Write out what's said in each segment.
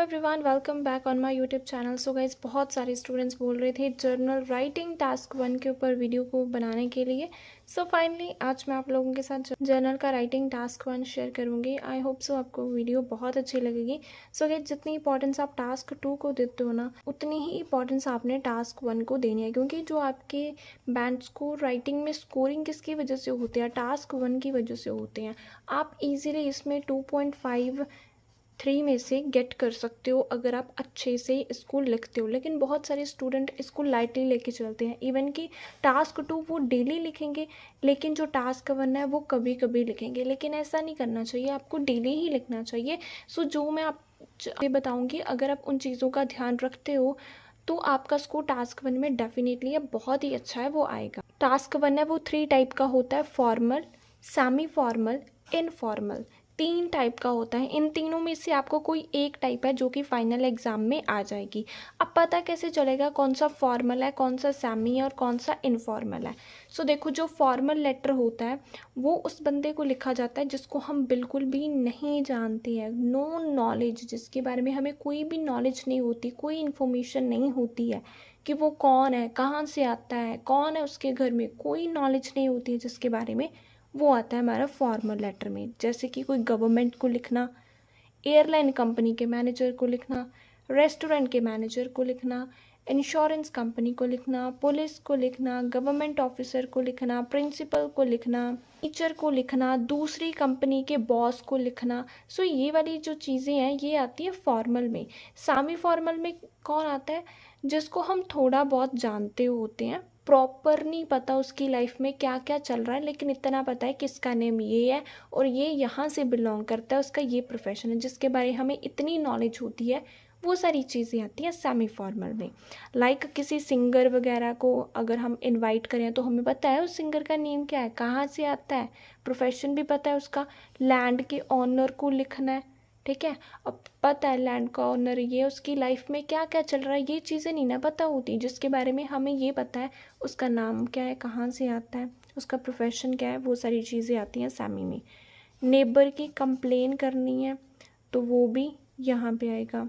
Everyone, welcome back on my YouTube channel. So guys, बहुत सारे students बोल रहे थे जर्नल राइटिंग टास्क 1 के ऊपर वीडियो को बनाने के लिए। सो फाइनली आज मैं आप लोगों के साथ जर्नल का राइटिंग टास्क 1 शेयर करूंगी। आई होप सो आपको वीडियो बहुत अच्छी लगेगी। सो गाइज, जितनी इंपॉर्टेंस आप टास्क 2 को देते हो ना, उतनी ही इंपॉर्टेंस आपने टास्क 1 को देनी है, क्योंकि जो आपके बैंड स्कोर राइटिंग में स्कोरिंग किसकी वजह से होते हैं? टास्क 1 की वजह से होते हैं। आप इजीली इसमें 2.53 में से गेट कर सकते हो अगर आप अच्छे से इसको लिखते हो। लेकिन बहुत सारे स्टूडेंट इसको लाइटली लेके चलते हैं। इवन कि टास्क 2 वो डेली लिखेंगे, लेकिन जो टास्क 1 है वो कभी कभी लिखेंगे। लेकिन ऐसा नहीं करना चाहिए, आपको डेली ही लिखना चाहिए। सो जो मैं आप ये बताऊंगी, अगर आप उन चीज़ों का ध्यान रखते हो तो आपका स्कोर टास्क 1 में डेफिनेटली बहुत ही अच्छा है वो आएगा। टास्क 1 है वो 3 टाइप का होता है: formal, semi formal, informal. 3 type का होता है। इन तीनों में से आपको कोई एक टाइप है जो कि फाइनल एग्जाम में आ जाएगी। अब पता कैसे चलेगा कौन सा फॉर्मल है, कौन सा सेमी है और कौन सा इनफॉर्मल है? सो देखो, जो फॉर्मल लेटर होता है वो उस बंदे को लिखा जाता है जिसको हम बिल्कुल भी नहीं जानते हैं। नो नॉलेज, जिसके बारे में हमें कोई भी नॉलेज नहीं होती, कोई इन्फॉर्मेशन नहीं होती है कि वो कौन है, कहाँ से आता है, कौन है उसके घर में, कोई नॉलेज नहीं होती है जिसके बारे में। वो आता है हमारा फॉर्मल लेटर में। जैसे कि कोई गवर्नमेंट को लिखना, एयरलाइन कंपनी के मैनेजर को लिखना, रेस्टोरेंट के मैनेजर को लिखना, इंश्योरेंस कंपनी को लिखना, पुलिस को लिखना, गवर्नमेंट ऑफिसर को लिखना, प्रिंसिपल को लिखना, टीचर को लिखना, दूसरी कंपनी के बॉस को लिखना। सो ये वाली जो चीज़ें हैं ये आती है फॉर्मल में। सेमी फॉर्मल में कौन आता है? जिसको हम थोड़ा बहुत जानते होते हैं, प्रॉपर नहीं पता उसकी लाइफ में क्या क्या चल रहा है, लेकिन इतना पता है कि इसका नेम ये है और ये यहाँ से बिलोंग करता है, उसका ये प्रोफेशन है, जिसके बारे में हमें इतनी नॉलेज होती है। वो सारी चीज़ें आती हैं सेमी फॉर्मल में। लाइक किसी सिंगर वगैरह को अगर हम इनवाइट करें तो हमें पता है उस सिंगर का नेम क्या है, कहाँ से आता है, प्रोफेशन भी पता है उसका, लैंड के ऑनर को लिखना है, ठीक है। अब पता है लैंड का ऑनर ये, उसकी लाइफ में क्या क्या चल रहा है, ये चीज़ें नहीं ना पता होती। जिसके बारे में हमें ये पता है उसका नाम क्या है, कहाँ से आता है, उसका प्रोफेशन क्या है, वो सारी चीज़ें आती हैं सेमी में। नेबर की कंप्लेन करनी है तो वो भी यहाँ पे आएगा।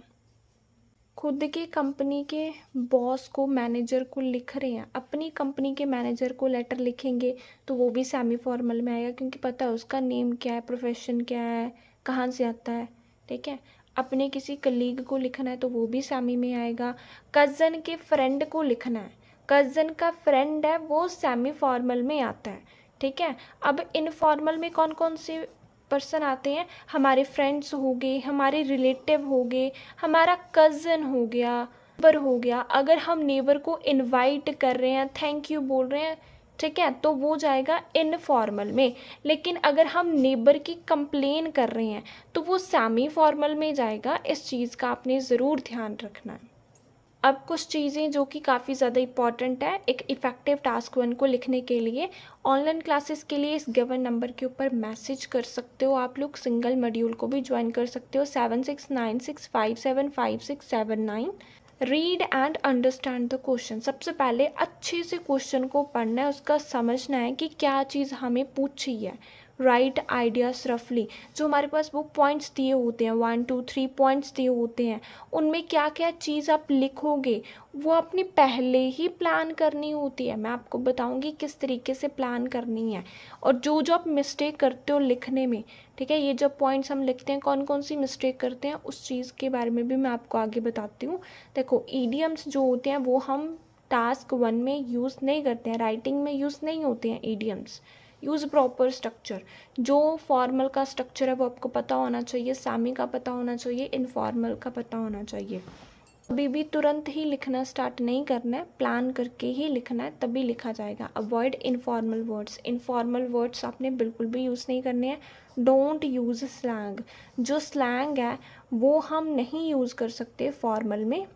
खुद की कंपनी के बॉस को, मैनेजर को लिख रहे हैं, अपनी कंपनी के मैनेजर को लेटर लिखेंगे तो वो भी सेमी फॉर्मल में आएगा, क्योंकि पता है उसका नेम क्या है, प्रोफेशन क्या है, कहाँ से आता है, ठीक है। अपने किसी कलीग को लिखना है तो वो भी सेमी में आएगा। कज़न के फ्रेंड को लिखना है, कज़न का फ्रेंड है वो सेमी फॉर्मल में आता है, ठीक है। अब इनफॉर्मल में कौन कौन से पर्सन आते हैं? हमारे फ्रेंड्स हो गए, हमारे रिलेटिव हो गए, हमारा कज़न हो गया, नेबर हो गया। अगर हम नेबर को इनवाइट कर रहे हैं, थैंक यू बोल रहे हैं, ठीक है, तो वो जाएगा इनफॉर्मल में। लेकिन अगर हम नेबर की कंप्लेन कर रहे हैं तो वो सेमी फॉर्मल में जाएगा। इस चीज़ का आपने ज़रूर ध्यान रखना है। अब कुछ चीज़ें जो कि काफ़ी ज़्यादा इम्पॉर्टेंट है एक इफ़ेक्टिव टास्क 1 को लिखने के लिए। ऑनलाइन क्लासेस के लिए इस गिवन नंबर के ऊपर मैसेज कर सकते हो आप लोग। सिंगल मॉड्यूल को भी ज्वाइन कर सकते हो, 7696575679। Read and understand the question. सबसे पहले अच्छे से क्वेश्चन को पढ़ना है, उसका समझना है कि क्या चीज़ हमें पूछी है। राइट आइडियाज रफली, जो हमारे पास वो पॉइंट्स दिए होते हैं, 1 2 3 पॉइंट्स दिए होते हैं, उनमें क्या क्या चीज़ आप लिखोगे वो आपने पहले ही प्लान करनी होती है। मैं आपको बताऊंगी किस तरीके से प्लान करनी है। और जो जो आप मिस्टेक करते हो लिखने में, ठीक है, ये जो पॉइंट्स हम लिखते हैं कौन कौन सी मिस्टेक करते हैं उस चीज़ के बारे में भी मैं आपको आगे बताती हूँ। देखो, ईडियम्स जो होते हैं वो हम टास्क 1 में यूज़ नहीं करते हैं, राइटिंग में यूज़ नहीं होते हैं ईडियम्स। Use proper structure. जो फॉर्मल का स्ट्रक्चर है वो आपको पता होना चाहिए, सेमी का पता होना चाहिए, इनफॉर्मल का पता होना चाहिए। अभी भी तुरंत ही लिखना स्टार्ट नहीं करना है, प्लान करके ही लिखना है, तभी लिखा जाएगा। Avoid informal words. Informal words आपने बिल्कुल भी यूज़ नहीं करने हैं। Don't use slang. जो स्लैंग है वो हम नहीं यूज़ कर सकते फॉर्मल में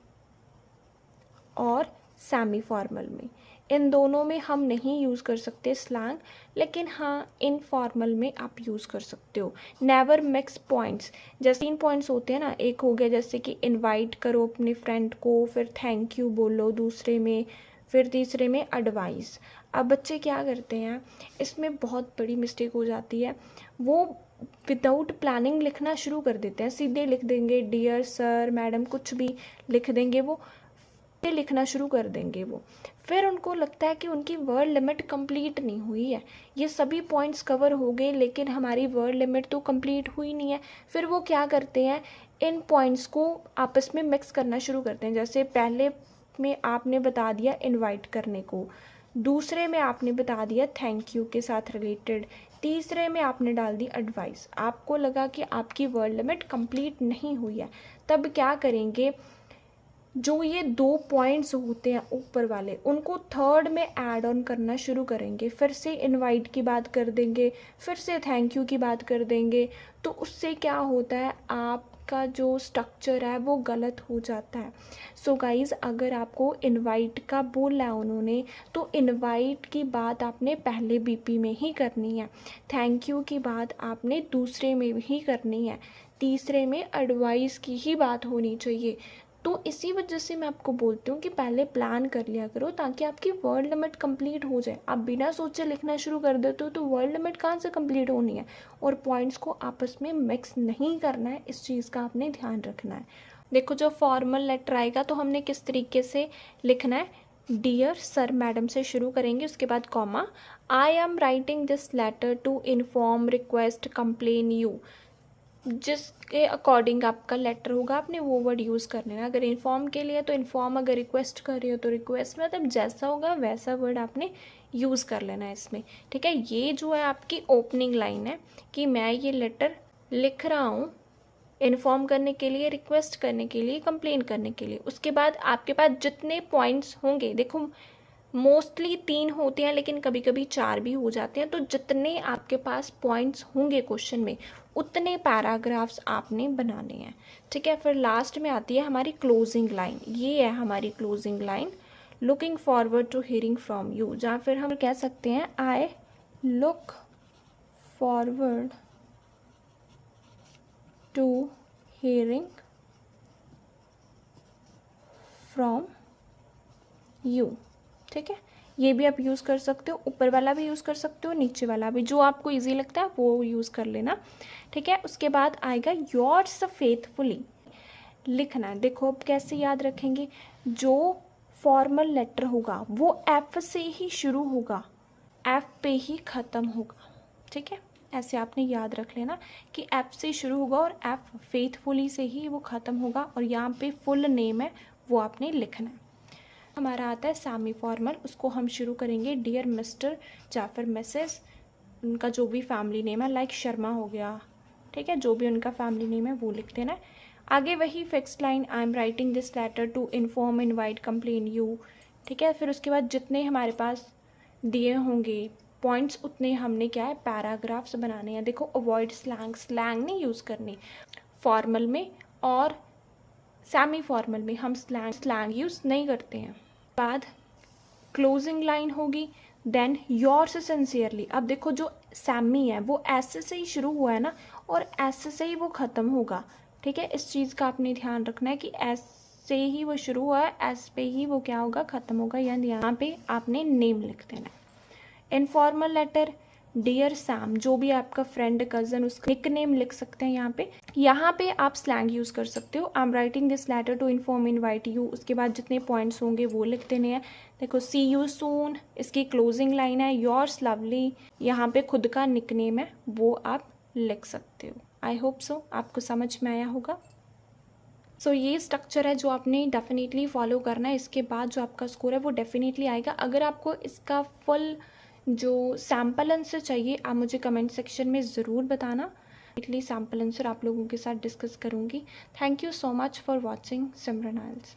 और सेमी फॉर्मल में। इन दोनों में हम नहीं यूज़ कर सकते स्लैंग, लेकिन हाँ इनफॉर्मल में आप यूज़ कर सकते हो। Never mix points. जैसे 3 पॉइंट्स होते हैं ना, एक हो गया जैसे कि इनवाइट करो अपने फ्रेंड को, फिर थैंक यू बोलो दूसरे में, फिर तीसरे में एडवाइस। अब बच्चे क्या करते हैं, इसमें बहुत बड़ी मिस्टेक हो जाती है। वो विदाउट प्लानिंग लिखना शुरू कर देते हैं, सीधे लिख देंगे डियर सर मैडम, कुछ भी लिख देंगे, वो लिखना शुरू कर देंगे वो। फिर उनको लगता है कि उनकी वर्ड लिमिट कंप्लीट नहीं हुई है, ये सभी पॉइंट्स कवर हो गए लेकिन हमारी वर्ड लिमिट तो कंप्लीट हुई नहीं है। फिर वो क्या करते हैं, इन पॉइंट्स को आपस में मिक्स करना शुरू करते हैं। जैसे पहले में आपने बता दिया इनवाइट करने को, दूसरे में आपने बता दिया थैंक यू के साथ रिलेटेड, तीसरे में आपने डाल दी एडवाइस। आपको लगा कि आपकी वर्ड लिमिट कंप्लीट नहीं हुई है, तब क्या करेंगे, जो ये 2 पॉइंट्स होते हैं ऊपर वाले, उनको थर्ड में ऐड ऑन करना शुरू करेंगे। फिर से इनवाइट की बात कर देंगे, फिर से थैंक यू की बात कर देंगे। तो उससे क्या होता है, आपका जो स्ट्रक्चर है वो गलत हो जाता है। सो गाइज़, अगर आपको इनवाइट का बोला है उन्होंने, तो इनवाइट की बात आपने पहले बीपी में ही करनी है, थैंक यू की बात आपने दूसरे में ही करनी है, तीसरे में एडवाइस की ही बात होनी चाहिए। तो इसी वजह से मैं आपको बोलती हूँ कि पहले प्लान कर लिया करो ताकि आपकी वर्ड लिमिट कंप्लीट हो जाए। आप बिना सोचे लिखना शुरू कर देते हो तो वर्ड लिमिट कहाँ से कंप्लीट होनी है, और पॉइंट्स को आपस में मिक्स नहीं करना है, इस चीज़ का आपने ध्यान रखना है। देखो, जो फॉर्मल लेटर आएगा तो हमने किस तरीके से लिखना है, डियर सर मैडम से शुरू करेंगे, उसके बाद comma, I am writing this letter to inform request complain you. जिसके अकॉर्डिंग आपका लेटर होगा आपने वो वर्ड यूज़ करने हैं। अगर इन्फॉर्म के लिए तो इन्फॉर्म, अगर रिक्वेस्ट कर रही हो तो रिक्वेस्ट, मतलब जैसा होगा वैसा वर्ड आपने यूज़ कर लेना है इसमें, ठीक है। ये जो है आपकी ओपनिंग लाइन है कि मैं ये लेटर लिख रहा हूँ इन्फॉर्म करने के लिए, रिक्वेस्ट करने के लिए, कंप्लेन करने के लिए। उसके बाद आपके पास जितने पॉइंट्स होंगे, देखो मोस्टली 3 होते हैं लेकिन कभी कभी 4 भी हो जाते हैं, तो जितने आपके पास पॉइंट्स होंगे क्वेश्चन में उतने पैराग्राफ्स आपने बनाने हैं, ठीक है। फिर लास्ट में आती है हमारी क्लोजिंग लाइन, ये है हमारी closing line, looking forward to hearing from you, जहाँ फिर हम कह सकते हैं I look forward to hearing from you, ठीक है। ये भी आप यूज़ कर सकते हो, ऊपर वाला भी यूज़ कर सकते हो, नीचे वाला भी, जो आपको इजी लगता है वो यूज़ कर लेना, ठीक है। उसके बाद आएगा योर्स फेथफुली, लिखना है। देखो अब कैसे याद रखेंगे, जो फॉर्मल लेटर होगा वो एफ से ही शुरू होगा, एफ पे ही ख़त्म होगा, ठीक है। ऐसे आपने याद रख लेना कि एफ से शुरू होगा और एफ फेथफुली से ही वो ख़त्म होगा, और यहाँ पे फुल नेम है वो आपने लिखना है। हमारा आता है सेमी फॉर्मल, उसको हम शुरू करेंगे डियर मिस्टर या फिर मिसेस, उनका जो भी फैमिली नेम है, लाइक शर्मा हो गया, ठीक है, जो भी उनका फैमिली नेम है वो लिख देना है। आगे वही fixed line, I am writing this letter to inform invite complain you, ठीक है। फिर उसके बाद जितने हमारे पास दिए होंगे पॉइंट्स उतने हमने क्या है पैराग्राफ्स बनाने हैं। देखो अवॉइड स्लैंग, स्लैंग नहीं यूज़ करनी फॉर्मल में, और सेमी फॉर्मल में हम स्लैंग यूज़ नहीं करते हैं। बाद क्लोजिंग लाइन होगी, देन योर्स सिंसियरली। अब देखो जो सेमी है वो एस से ही शुरू हुआ है ना, और एस से ही वो ख़त्म होगा, ठीक है। इस चीज़ का आपने ध्यान रखना है कि एस से ही वो शुरू हुआ है, एस पे ही वो क्या होगा, ख़त्म होगा, यानी यहाँ पे आपने नेम लिख देना है। इनफॉर्मल लेटर डियर सैम, जो भी आपका फ्रेंड कज़न, उसका निक नेम लिख सकते हैं यहाँ पे। यहाँ पे आप स्लैंग यूज़ कर सकते हो, I am writing this letter to inform invite you, उसके बाद जितने पॉइंट्स होंगे वो लिख देने हैं। देखो सी यू सून, इसकी क्लोजिंग लाइन है, योर्स लवली, यहाँ पे खुद का निक नेम है वो आप लिख सकते हो। आई होप सो आपको समझ में आया होगा। सो ये स्ट्रक्चर है जो आपने डेफिनेटली फॉलो करना है, इसके बाद जो आपका स्कोर है वो डेफिनेटली आएगा। अगर आपको इसका फुल जो सैम्पल आंसर चाहिए आप मुझे कमेंट सेक्शन में ज़रूर बताना, इतनी सैम्पल आंसर आप लोगों के साथ डिस्कस करूँगी। Thank you so much for watching Simran IELTS.